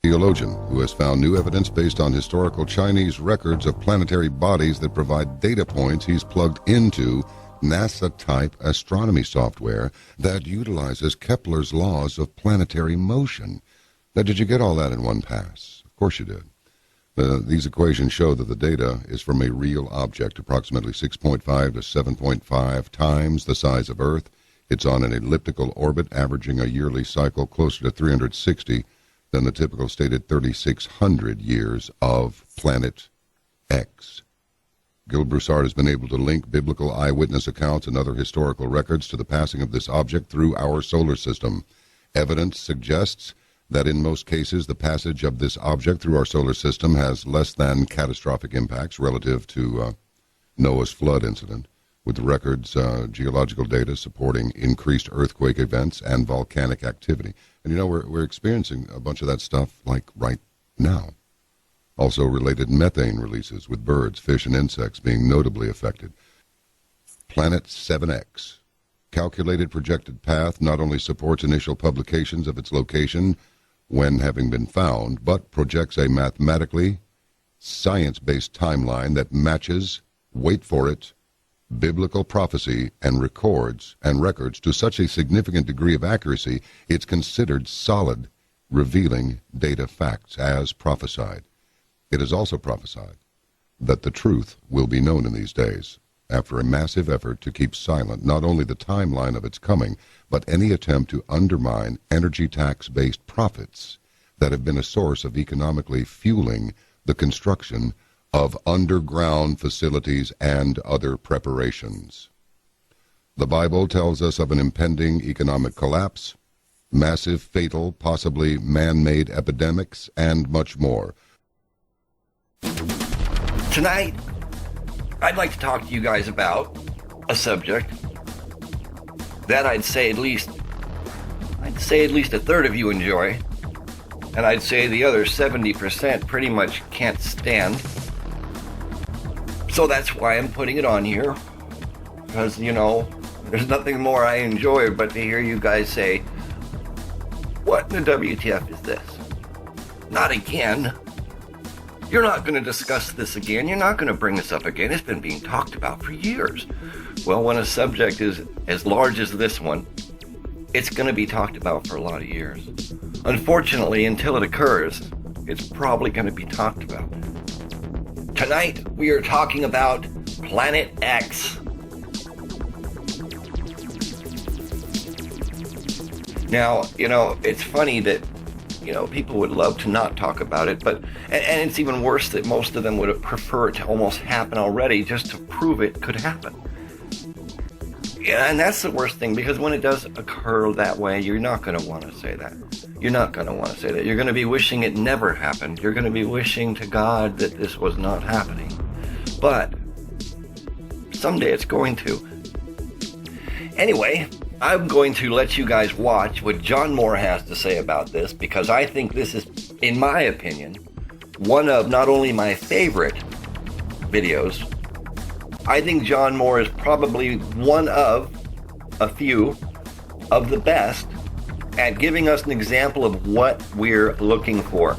Theologian who has found new evidence based on historical Chinese records of planetary bodies that provide data points he's plugged into NASA-type astronomy software that utilizes Kepler's laws of planetary motion. Now, did you get all that in one pass? Of course you did. These equations show that the data is from a real object, approximately 6.5 to 7.5 times the size of Earth. It's on an elliptical orbit, averaging a yearly cycle closer to 360 than the typical stated 3,600 years of Planet X. Gil Broussard has been able to link biblical eyewitness accounts and other historical records to the passing of this object through our solar system. Evidence suggests that in most cases the passage of this object through our solar system has less than catastrophic impacts relative to Noah's flood incident, with the records geological data supporting increased earthquake events and volcanic activity. And we're experiencing a bunch of that stuff like right now. Also related methane releases with birds, fish, and insects being notably affected. Planet 7X. Calculated projected path not only supports initial publications of its location when having been found, but projects a mathematically science-based timeline that matches, wait for it, biblical prophecy and records to such a significant degree of accuracy, it's considered solid, revealing data facts as prophesied. It is also prophesied that the truth will be known in these days, after a massive effort to keep silent not only the timeline of its coming, but any attempt to undermine energy tax-based profits that have been a source of economically fueling the construction of underground facilities and other preparations. The Bible tells us of an impending economic collapse, massive, fatal, possibly man-made epidemics, and much more. Tonight, I'd like to talk to you guys about a subject that I'd say at least a third of you enjoy, and I'd say the other 70% pretty much can't stand. So that's why I'm putting it on here, because, there's nothing more I enjoy but to hear you guys say, what in the WTF is this? Not again. You're not going to discuss this again. You're not going to bring this up again. It's been being talked about for years. Well, when a subject is as large as this one, it's going to be talked about for a lot of years. Unfortunately, until it occurs, it's probably going to be talked about. Tonight, we are talking about Planet X. Now, it's funny that, people would love to not talk about it, but, and it's even worse that most of them would prefer it to almost happen already just to prove it could happen. Yeah, and that's the worst thing, because when it does occur that way, you're not going to want to say that. You're not going to want to say that. You're going to be wishing it never happened. You're going to be wishing to God that this was not happening. But someday it's going to. Anyway, I'm going to let you guys watch what John Moore has to say about this, because I think this is, in my opinion, one of not only my favorite videos. I think John Moore is probably one of a few of the best at giving us an example of what we're looking for.